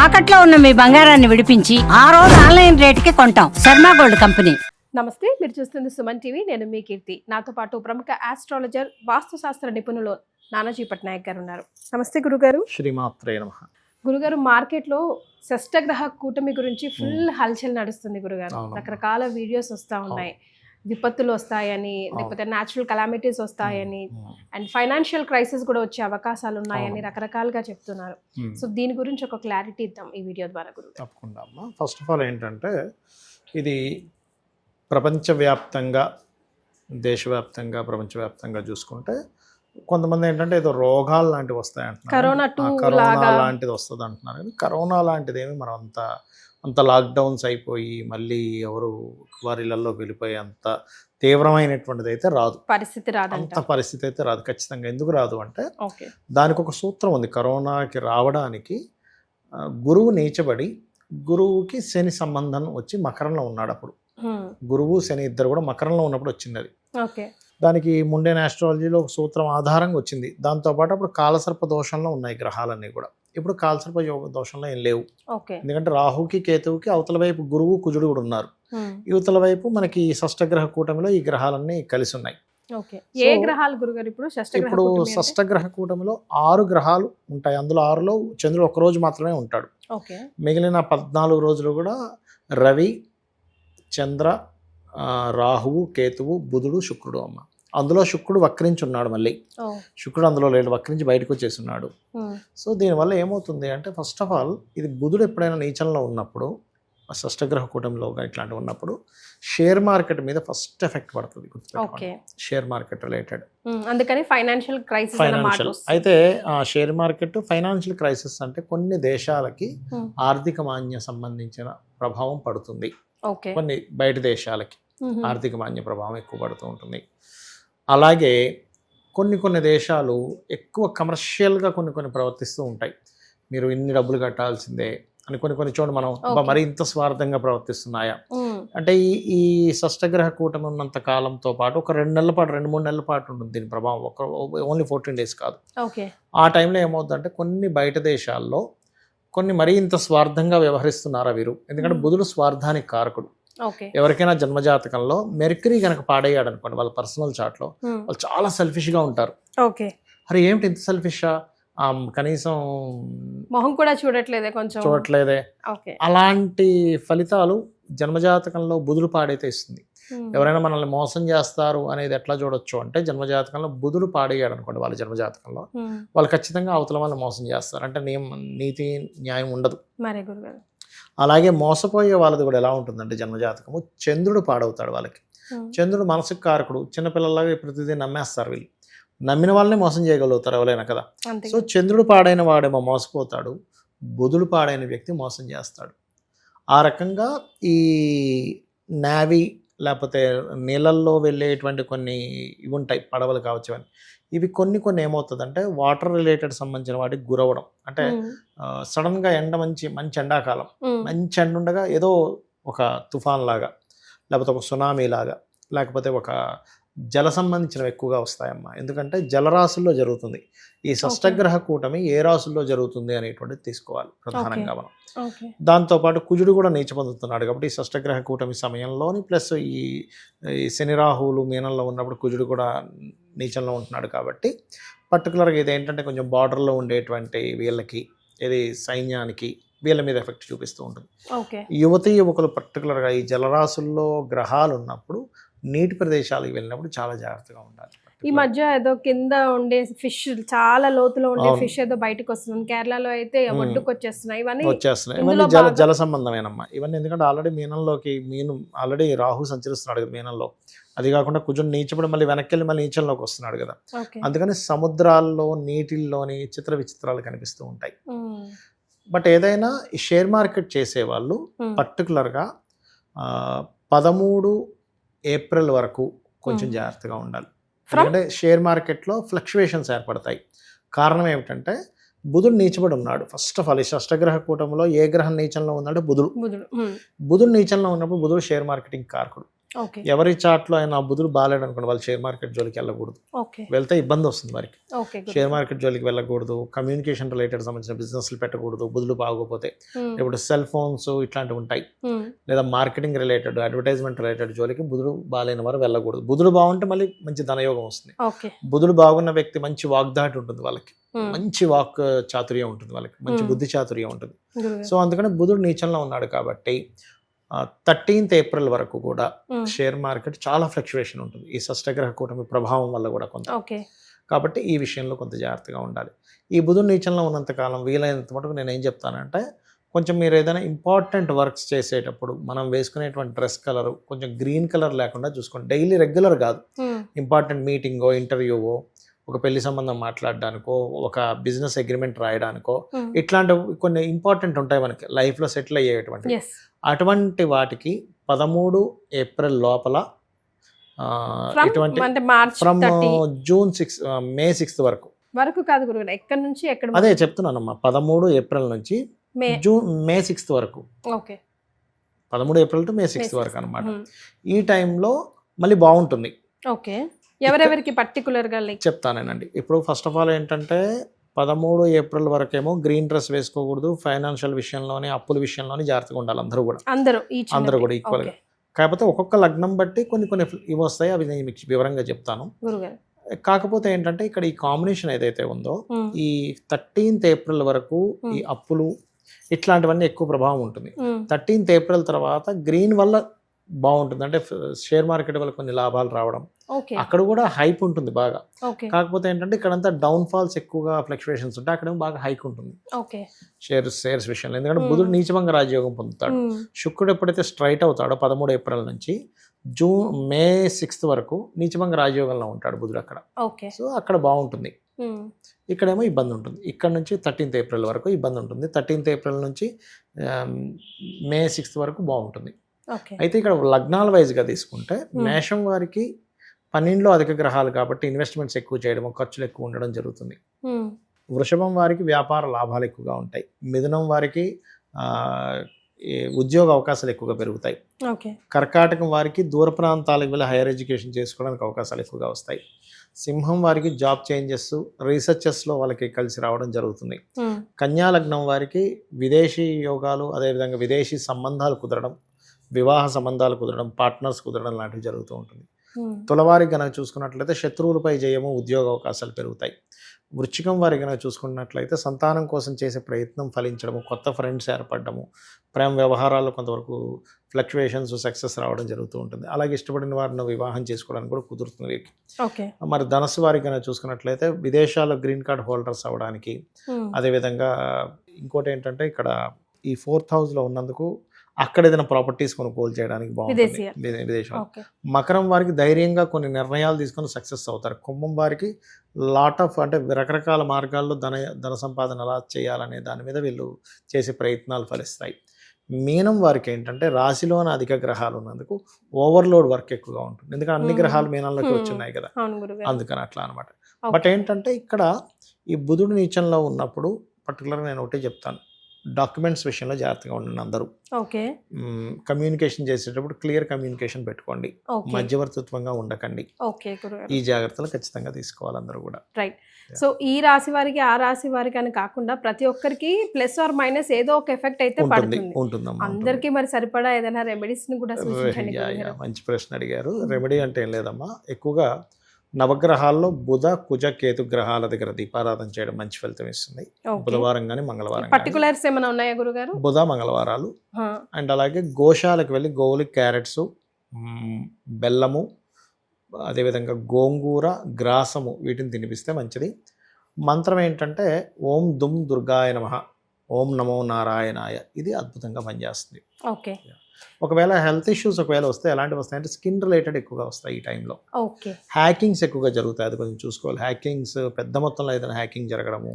తాకట్లో ఉన్న మీ బంగారాన్ని విడిపించి ఆ రోజు ఆన్లైన్ రేటుకి కొంటాం. Sharma gold company. నమస్తే, మీరు చూస్తుంది సుమన్ టీవీ. నేను మీ కీర్తి. నాతో పాటు ప్రముఖ ఆస్ట్రాలజర్, వాస్తుశాస్త్ర నిపుణులు నానాజీ పట్నాయక్ గారు ఉన్నారు. నమస్తే గురుగారు. శ్రీమాత్రే నమః. గురుగారు, మార్కెట్లో షష్టగ్రహ కూటమి గురించి ఫుల్ హల్చల్ నడుస్తుంది గురుగారు. రకరకాల వీడియోస్ వస్తూ ఉన్నాయి. విపత్తులు వస్తాయని, లేకపోతే న్యాచురల్ కలామిటీస్ వస్తాయని, అండ్ ఫైనాన్షియల్ క్రైసిస్ కూడా వచ్చే అవకాశాలు ఉన్నాయని రకరకాలుగా చెప్తున్నారు. సో దీని గురించి ఒక క్లారిటీ ఇద్దాం ఈ వీడియో ద్వారా గురుగారు. తప్పకుండా అమ్మా. ఫస్ట్ ఆఫ్ ఆల్ ఏంటంటే ఇది ప్రపంచవ్యాప్తంగా, దేశవ్యాప్తంగా, ప్రపంచవ్యాప్తంగా చూసుకుంటే కొంతమంది ఏంటంటే ఏదో రోగాలు లాంటివి వస్తాయి అంటున్నారు. కరోనా లాంటిది వస్తుంది అంటున్నారు. కానీ కరోనా లాంటిది ఏమి మనం అంత లాక్డౌన్స్ అయిపోయి మళ్ళీ ఎవరు వారిళ్ళల్లోకి వెళ్ళిపోయి అంత తీవ్రమైనటువంటిది అయితే రాదు. అంత పరిస్థితి అయితే రాదు ఖచ్చితంగా. ఎందుకు రాదు అంటే దానికి ఒక సూత్రం ఉంది. కరోనాకి రావడానికి గురువు నీచబడి, గురువుకి శని సంబంధం వచ్చి మకరంలో ఉన్నాడు. అప్పుడు గురువు శని ఇద్దరు కూడా మకరంలో ఉన్నప్పుడు వచ్చింది అది. దానికి ముండేన్ ఆస్ట్రాలజీలో ఒక సూత్రం ఆధారంగా వచ్చింది. దాంతోపాటు అప్పుడు కాలసర్ప దోషంలో ఉన్నాయి గ్రహాలన్నీ కూడా. ఇప్పుడు కాలసర్ప యోగ దోషంలో ఏం లేవు. ఎందుకంటే రాహుకి కేతువుకి అవతల వైపు గురువు కుజుడు కూడా ఉన్నారు. యువతల వైపు మనకి షష్టగ్రహ కూటమిలో ఈ గ్రహాలన్నీ కలిసి ఉన్నాయి. ఏ గ్రహాలు గురుగారు ఇప్పుడు? ఇప్పుడు షష్టగ్రహ కూటమిలో 6 గ్రహాలు ఉంటాయి. అందులో 6లో చంద్రుడు ఒక రోజు మాత్రమే ఉంటాడు. మిగిలిన 14 రోజులు కూడా రవి, చంద్ర, రాహువు, కేతువు, బుధుడు, శుక్రుడు అమ్మ. అందులో శుక్రుడు వక్రించున్నాడు. మళ్ళీ శుక్రుడు అందులో లేడు, వక్రించి బయటకు వచ్చేస్తున్నాడు. సో దీనివల్ల ఏమవుతుంది అంటే ఫస్ట్ ఆఫ్ ఆల్ ఇది బుధుడు ఎప్పుడైనా నీచంలో ఉన్నప్పుడు, షష్టగ్రహ కూటమిలో ఇట్లాంటివి ఉన్నప్పుడు షేర్ మార్కెట్ మీద ఫస్ట్ ఎఫెక్ట్ పడుతుంది. షేర్ మార్కెట్ రిలేటెడ్, అందుకని ఫైనాన్షియల్ అయితే షేర్ మార్కెట్ ఫైనాన్షియల్ క్రైసిస్ అంటే కొన్ని దేశాలకి ఆర్థిక మాన్య సంబంధించిన ప్రభావం పడుతుంది. కొన్ని బయట దేశాలకి ఆర్థిక మాన్య ప్రభావం ఎక్కువ పడుతూ ఉంటుంది. అలాగే కొన్ని దేశాలు ఎక్కువ కమర్షియల్గా కొన్ని ప్రవర్తిస్తూ ఉంటాయి. మీరు ఇన్ని డబ్బులు కట్టాల్సిందే అని కొన్ని చోట్ల మనం మరి ఇంత స్వార్థంగా ప్రవర్తిస్తున్నాయా అంటే ఈ షష్టగ్రహ కూటమి ఉన్నంత కాలంతో పాటు ఒక 2 నెలల పాటు, 2-3 నెలల పాటు ఉంటుంది దీని ప్రభావం. ఓన్లీ 14 days కాదు. ఆ టైంలో ఏమవుతుందంటే కొన్ని బయట దేశాల్లో మరీ ఇంత స్వార్థంగా వ్యవహరిస్తున్నారా వీరు. ఎందుకంటే బుధుడు స్వార్థానికి కారకుడు. ఎవరికైనా జన్మజాతకంలో మెర్క్యూరీ కనుక పాడయ్యాడు అనుకోండి, వాళ్ళ పర్సనల్ చార్ట్లో వాళ్ళు చాలా సెల్ఫిష్గా ఉంటారు. అరే ఏమిటి ఇంత సెల్ఫిషా, కనీసం మొహం కూడా చూడట్లేదే. అలాంటి ఫలితాలు జన్మజాతకంలో బుధుడు పాడైతే ఇస్తుంది. ఎవరైనా మనల్ని మోసం చేస్తారు అనేది ఎట్లా చూడొచ్చు అంటే జన్మజాతకంలో బుధుడు పాడయ్యాడు అనుకోండి వాళ్ళ జన్మజాతకంలో, వాళ్ళు ఖచ్చితంగా అవతల వాళ్ళని మోసం చేస్తారు. అంటే నీతి న్యాయం ఉండదు. అలాగే మోసపోయే వాళ్ళది కూడా ఎలా ఉంటుందంటే జన్మజాతకము చంద్రుడు పాడవుతాడు వాళ్ళకి. చంద్రుడు మనసుకు కారకుడు. చిన్నపిల్లలాగా ప్రతిదీ నమ్మేస్తారు వీళ్ళు. నమ్మిన వాళ్ళని మోసం చేయగలుగుతారు ఎవరైనా కదా. సో చంద్రుడు పాడైన వాడేమో మోసపోతాడు, బుధుడు పాడైన వ్యక్తి మోసం చేస్తాడు. ఆ రకంగా ఈ నావీ లేకపోతే నీళ్ళల్లో వెళ్ళేటువంటి కొన్ని ఇవి ఉంటాయి, పడవలు కావచ్చు అని. ఇవి కొన్ని ఏమవుతుందంటే వాటర్ రిలేటెడ్ సంబంధించిన వాటికి గురవడం. అంటే సడన్గా ఎండ మంచి ఎండాకాలం, మంచి ఎండ ఉండగా ఏదో ఒక తుఫాన్ లాగా, లేకపోతే ఒక సునామీ లాగా, లేకపోతే ఒక జల సంబంధించినవి ఎక్కువగా వస్తాయమ్మా. ఎందుకంటే జలరాశుల్లో జరుగుతుంది. ఈ షష్టగ్రహ కూటమి ఏ రాశుల్లో జరుగుతుంది అనేటువంటిది తీసుకోవాలి ప్రధానంగా మనం. దాంతోపాటు కుజుడు కూడా నీచ పొందుతున్నాడు కాబట్టి ఈ షష్టగ్రహ కూటమి సమయంలోని, ప్లస్ ఈ శని రాహువులు మీనంలో ఉన్నప్పుడు కుజుడు కూడా నీచంలో ఉంటున్నాడు కాబట్టి పర్టికులర్గా ఇది ఏంటంటే కొంచెం బార్డర్లో ఉండేటువంటి వీళ్ళకి, ఇది సైన్యానికి, వీళ్ళ మీద ఎఫెక్ట్ చూపిస్తూ ఉంటుంది. యువకులు పర్టికులర్గా ఈ జలరాశుల్లో గ్రహాలు ఉన్నప్పుడు నీటి ప్రదేశాలకు వెళ్ళినప్పుడు చాలా జాగ్రత్తగా ఉండాలి. ఈ మధ్య ఏదో కింద ఉండే ఫిష్, చాలా లోతులో ఉండే ఫిష్ ఏదో బయటకు వస్తుంది. కేరళలో అయితే ఒడ్డుకు వచ్చేస్తున్నాయి. ఇవన్నీ జల సంబంధమేనమ్మా ఇవన్నీ. ఎందుకంటే ఆల్రెడీ ఆల్రెడీ రాహు సంచరిస్తున్నాడు కదా మీనంలో. అది కాకుండా కొంచెం నీచపడి మళ్ళీ వెనక్కి వెళ్ళి మళ్ళీ నీచంలోకి వస్తున్నాడు కదా. అందుకని సముద్రాల్లో నీటిల్లోని చిత్ర విచిత్రాలు కనిపిస్తూ ఉంటాయి. బట్ ఏదైనా ఈ షేర్ మార్కెట్ చేసేవాళ్ళు పర్టికులర్గా 13 ఏప్రిల్ వరకు కొంచెం జాగ్రత్తగా ఉండాలి. ఎందుకంటే షేర్ మార్కెట్లో ఫ్లక్చువేషన్స్ ఏర్పడతాయి. కారణం ఏమిటంటే బుధుడు నీచబడి ఉన్నాడు. ఫస్ట్ ఆఫ్ ఆల్ ఈ షష్టగ్రహ కూటంలో ఏ గ్రహం నీచంలో ఉందంటే బుధుడు నీచంలో ఉన్నప్పుడు బుధుడు షేర్ మార్కెటింగ్ కారకుడు. ఓకే ఎవరి చాట్లో అయినా బుధుడు బాగాలేడు అనుకోండి, వాళ్ళు షేర్ మార్కెట్ జోలికి వెళ్ళకూడదు, ఓకే వెళ్తే ఇబ్బంది వస్తుంది వారికి. ఓకే షేర్ మార్కెట్ జోలికి వెళ్ళకూడదు, కమ్యూనికేషన్ రిలేటెడ్ సంబంధించిన బిజినెస్లు పెట్టకూడదు బుధుడు బాగోపోతే. ఇప్పుడు సెల్ ఫోన్స్ ఇట్లాంటివి ఉంటాయి, లేదా మార్కెటింగ్ రిలేటెడ్, అడ్వర్టైజ్మెంట్ రిలేటెడ్ జోలికి బుధుడు బాగాలేని వారు వెళ్ళకూడదు. బుధుడు బాగుంటే మళ్ళీ మంచి ధనయోగం వస్తుంది. ఓకే బుధుడు బాగున్న వ్యక్తి మంచి వాగ్దాటి ఉంటుంది వాళ్ళకి, మంచి వాక్ చాతుర్యం ఉంటుంది వాళ్ళకి, మంచి బుద్ధి చాతుర్యం ఉంటుంది. సో అందుకని బుధుడు నీచంలో ఉన్నాడు కాబట్టి 13th ఏప్రిల్ వరకు కూడా షేర్ మార్కెట్ చాలా ఫ్లక్చువేషన్ ఉంటుంది ఈ షష్టగ్రహ కూటమి ప్రభావం వల్ల కూడా కొంత. కాబట్టి ఈ విషయంలో కొంత జాగ్రత్తగా ఉండాలి. ఈ బుధుడు నీచంలో ఉన్నంతకాలం వీలైనంత మటుకు నేను ఏం చెప్తానంటే, కొంచెం మీరు ఏదైనా ఇంపార్టెంట్ వర్క్స్ చేసేటప్పుడు మనం వేసుకునేటువంటి డ్రెస్ కలర్ కొంచెం గ్రీన్ కలర్ లేకుండా చూసుకోండి. డైలీ రెగ్యులర్ కాదు, ఇంపార్టెంట్ మీటింగో ఇంటర్వ్యూవో, ఒక పెళ్లి సంబంధం మాట్లాడడానికో, ఒక బిజినెస్ అగ్రిమెంట్ రాయడానికో, ఇట్లాంటివి కొన్ని ఇంపార్టెంట్ ఉంటాయి మనకి లైఫ్లో సెటిల్ అయ్యేటువంటి. అటువంటి వాటికి 13 ఏప్రిల్ లోపల ఫ్రమ్ జూన్ 6 మే 6 వరకు కాదు గురుగారు, ఎక్కడి నుంచి ఎక్కడ? అదే చెప్తున్నానమ్మా, 13 ఏప్రిల్ నుంచి మే 6 వరకు. 13 ఏప్రిల్ టు మే 6 వరకు అనమాట. ఈ టైంలో మళ్ళీ బాగుంటుంది. ఓకే, ఎవరెవరికి పర్టికులర్ గా చెప్తానేనండి. ఇప్పుడు ఫస్ట్ ఆఫ్ ఆల్ ఏంటంటే 13 ఏప్రిల్ వరకేమో గ్రీన్ డ్రెస్ వేసుకోకూడదు, ఫైనాన్షియల్ విషయంలోని అప్పుల విషయంలోని జాగ్రత్తగా ఉండాలి అందరూ కూడా ఈక్వల్ గా. కాకపోతే ఒక్కొక్క లగ్నం బట్టి కొన్ని ఇవి వస్తాయి, అవి నేను మీకు వివరంగా చెప్తాను. కాకపోతే ఏంటంటే ఇక్కడ ఈ కాంబినేషన్ ఏదైతే ఉందో ఈ 13th ఏప్రిల్ వరకు ఈ అప్పులు ఇట్లాంటివన్నీ ఎక్కువ ప్రభావం ఉంటుంది. 13th ఏప్రిల్ తర్వాత గ్రీన్ వల్ల బాగుంటుంది, అంటే షేర్ మార్కెట్ వల్ల కొన్ని లాభాలు రావడం, అక్కడ కూడా హైప్ ఉంటుంది బాగా. కాకపోతే ఏంటంటే ఇక్కడంతా డౌన్ ఫాల్స్ ఎక్కువగా ఫ్లక్చువేషన్స్ ఉంటాయి, అక్కడ బాగా హైక్ ఉంటుంది షేర్స్ విషయంలో. ఎందుకంటే బుధుడు నీచభంగ రాజయోగం పొందుతాడు. శుక్రుడు ఎప్పుడైతే స్ట్రైట్ అవుతాడో 13 ఏప్రిల్ నుంచి మే 6 వరకు నీచభంగ రాజయోగంలో ఉంటాడు బుధుడు అక్కడ. సో అక్కడ బాగుంటుంది. ఇక్కడేమో ఇబ్బంది ఉంటుంది. ఇక్కడ నుంచి 13th ఏప్రిల్ వరకు ఇబ్బంది ఉంటుంది. 13th ఏప్రిల్ నుంచి మే 6 వరకు బాగుంటుంది. అయితే ఇక్కడ లగ్నాల వైజ్గా తీసుకుంటే మేషం వారికి 12లో అధిక గ్రహాలు కాబట్టి ఇన్వెస్ట్మెంట్స్ ఎక్కువ చేయడం, ఖర్చులు ఎక్కువ ఉండడం జరుగుతుంది. వృషభం వారికి వ్యాపార లాభాలు ఎక్కువగా ఉంటాయి. మిథునం వారికి ఉద్యోగ అవకాశాలు ఎక్కువగా పెరుగుతాయి. కర్కాటకం వారికి దూర ప్రాంతాలకు వెళ్ళి హైయర్ ఎడ్యుకేషన్ చేసుకోవడానికి అవకాశాలు ఎక్కువగా వస్తాయి. సింహం వారికి జాబ్ చేంజెస్, రీసెర్చెస్లో వాళ్ళకి కలిసి రావడం జరుగుతుంది. కన్యా లగ్నం వారికి విదేశీ యోగాలు, అదేవిధంగా విదేశీ సంబంధాలు కుదరడం, వివాహ సంబంధాలు కుదరడం, పార్ట్నర్స్ కుదరడం లాంటివి జరుగుతూ ఉంటుంది. తులవారికి కనుక చూసుకున్నట్లయితే శత్రువులపై జయము, ఉద్యోగ అవకాశాలు పెరుగుతాయి. వృశ్చికం వారికి కనుక చూసుకున్నట్లయితే సంతానం కోసం చేసే ప్రయత్నం ఫలించడము, కొత్త ఫ్రెండ్స్ ఏర్పడము, ప్రేమ వ్యవహారాల్లో కొంతవరకు ఫ్లక్చువేషన్స్, సక్సెస్ రావడం జరుగుతూ ఉంటుంది. అలాగే ఇష్టపడిన వారిని వివాహం చేసుకోవడానికి కూడా కుదురుతుంది వీరికి. మరి ధనస్సు వారికి కనుక చూసుకున్నట్లయితే విదేశాల్లో గ్రీన్ కార్డ్ హోల్డర్స్ అవ్వడానికి, అదేవిధంగా ఇంకోటి ఏంటంటే ఇక్కడ ఈ 4th హౌస్లో ఉన్నందుకు అక్కడ ఏదైనా ప్రాపర్టీస్ కొనుగోలు చేయడానికి బాగుంటుంది విదేశాలు. మకరం వారికి ధైర్యంగా కొన్ని నిర్ణయాలు తీసుకొని సక్సెస్ అవుతారు. కుంభం వారికి లాట్ ఆఫ్ అంటే రకరకాల మార్గాల్లో ధన సంపాదన ఎలా చేయాలనే దాని మీద వీళ్ళు చేసే ప్రయత్నాలు ఫలిస్తాయి. మీనం వారికి ఏంటంటే రాశిలోని అధిక గ్రహాలు ఉన్నందుకు ఓవర్లోడ్ వర్క్ ఎక్కువగా ఉంటుంది. ఎందుకంటే అన్ని గ్రహాలు మీనంలోకి వచ్చున్నాయి కదా, అందుకని అట్లా అనమాట. బట్ ఏంటంటే ఇక్కడ ఈ బుధుడు నీచంలో ఉన్నప్పుడు పర్టికులర్గా నేను ఒకటే చెప్తాను, డాక్యుమెంట్స్ విషయంలో జాగ్రత్తగా ఉండండి అందరూ. కమ్యూనికేషన్ చేసేటప్పుడు క్లియర్ కమ్యూనికేషన్ పెట్టుకోండి, మధ్యవర్తిత్వంగా ఉండకండి. ఈ జాగ్రత్తలు ఖచ్చితంగా తీసుకోవాలి అందరూ కూడా. రైట్. సో ఈ రాశి వారికి ఆ రాశి వారికి అని కాకుండా ప్రతి ఒక్కరికి ప్లస్ ఆర్ మైనస్ ఏదో ఒక ఎఫెక్ట్ అయితే పడుతుంది. అందరికీ మరి సరిపడా ఏదైనా రెమెడీస్ ని కూడా సూచించండి. మంచి ప్రశ్న అడిగారు. రెమెడీ అంటే ఏం లేదమ్మా, ఎక్కువగా నవగ్రహాల్లో బుధ, కుజ, కేతు గ్రహాల దగ్గర దీపారాధన చేయడం మంచి ఫలితం ఇస్తుంది. బుధవారం కానీ మంగళవారం. పర్టికులర్స్ ఏమైనా ఉన్నాయా గురుగారు? బుధ మంగళవారాలు. అండ్ అలాగే గోశాలకు వెళ్ళి గోవులకి క్యారెట్స్, బెల్లము, అదేవిధంగా గోంగూర, గ్రాసము వీటిని తినిపిస్తే మంచిది. మంత్రం ఏంటంటే ఓం దుమ్ దుర్గాయ నమః, ఓం నమో నారాయణాయ. ఇది అద్భుతంగా పనిచేస్తుంది. ఒకవేళ హెల్త్ ఇష్యూస్ ఒకవేళ వస్తే ఎలాంటివి వస్తాయంటే స్కిన్ రిలేటెడ్ ఎక్కువగా వస్తాయి ఈ టైంలో. హ్యాకింగ్స్ ఎక్కువగా జరుగుతాయి, అది కొంచెం చూసుకోవాలి. హ్యాకింగ్స్ పెద్ద మొత్తంలో ఏదైనా హ్యాకింగ్ జరగడము.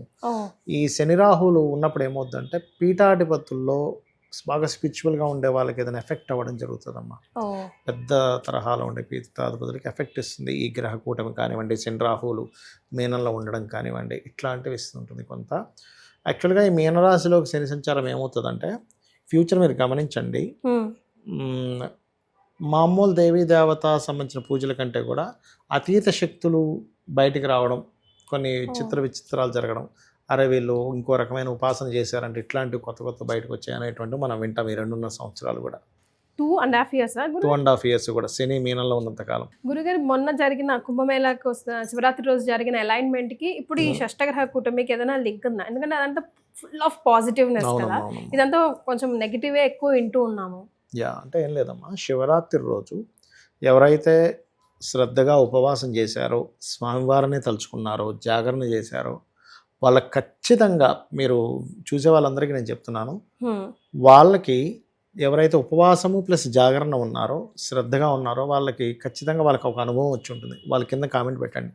ఈ శని రాహువులు ఉన్నప్పుడు ఏమవుతుందంటే పీఠాధిపతుల్లో బాగా స్పిరిచువల్గా ఉండే వాళ్ళకి ఏదైనా ఎఫెక్ట్ అవ్వడం జరుగుతుందమ్మా. పెద్ద తరహాలో ఉండే పీఠాధిపతులకి ఎఫెక్ట్ ఇస్తుంది ఈ గ్రహ కూటమి కానివ్వండి, శని రాహువులు మీనంలో ఉండడం కానివ్వండి, ఇట్లాంటివి ఇస్తుంటుంది కొంత. యాక్చువల్గా ఈ మీనరాశిలోకి శని సంచారం ఏమవుతుందంటే ఫ్యూచర్ మీరు గమనించండి, మామూలు దేవీ దేవత సంబంధించిన పూజల కంటే కూడా అతీత శక్తులు బయటికి రావడం, కొన్ని చిత్ర విచిత్రాలు జరగడం, అరే వీళ్ళు ఇంకో రకమైన ఉపాసన చేశారంటే ఇట్లాంటివి కొత్త కొత్త బయటకు వచ్చాయి అనేటువంటివి మనం వింటాం ఈ 2.5 సంవత్సరాలు కూడా. 2.5 years 2.5 years కూడా శని మీనంలో ఉన్నంతకాలం. గురుగారు మొన్న జరిగిన కుంభమేళాకు వస్తున్న శివరాత్రి రోజు జరిగిన alignment కి ఇప్పుడు ఈ షష్టగ్రహ కూటమికి ఏదైనా లింక్ ఉందా? ఎందుకంటే అదంతా ఫుల్ ఆఫ్ పాజిటివ్నెస్ కదా, ఇదంతా కొంచెం నెగిటివే ఎక్కువ వింటూ ఉన్నాము. అంటే ఏం లేదమ్మా, శివరాత్రి రోజు ఎవరైతే శ్రద్ధగా ఉపవాసం చేశారో, స్వామివారిని తలుచుకున్నారో, జాగరణ చేశారో వాళ్ళకి ఖచ్చితంగా, మీరు చూసే వాళ్ళందరికీ నేను చెప్తున్నాను, వాళ్ళకి ఎవరైతే ఉపవాసము ప్లస్ జాగరణ ఉన్నారో, శ్రద్ధగా ఉన్నారో వాళ్ళకి ఖచ్చితంగా వాళ్ళకి ఒక అనుభవం వచ్చి ఉంటుంది. వాళ్ళ కింద కామెంట్ పెట్టండి.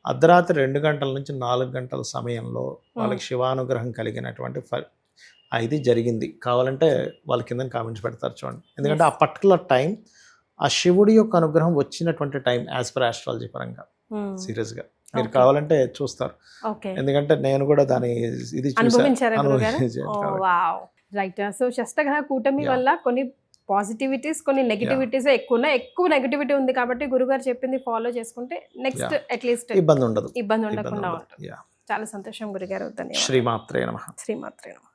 అర్ధరాత్రి 2 గంటల నుంచి 4 గంటల సమయంలో వాళ్ళకి శివానుగ్రహం కలిగినటువంటి ఇది జరిగింది. కావాలంటే వాళ్ళ కింద కామెంట్స్ పెడతారు చూడండి. ఎందుకంటే ఆ పర్టికులర్ టైం ఆ శివుడి యొక్క అనుగ్రహం వచ్చినటువంటి టైం యాజ్ పర్ ఆస్ట్రాలజీ పరంగా. సీరియస్గా మీరు కావాలంటే చూస్తారు. ఎందుకంటే నేను కూడా దాని ఇది రైట్. సో షష్టగ్రహ కూటమి వల్ల కొన్ని పాజిటివిటీస్, కొన్ని నెగిటివిటీస్ ఎక్కువ ఉన్నాయి. ఎక్కువ నెగిటివిటీ ఉంది కాబట్టి గురుగారు చెప్పింది ఫాలో చేసుకుంటే నెక్స్ట్ అట్లీస్ట్ ఇబ్బంది ఉండకుండా ఉంటుంది. చాలా సంతోషం గురుగారు. ధన్యవాదాలు. శ్రీమాత్రే నమః. శ్రీమాత్రే నమః.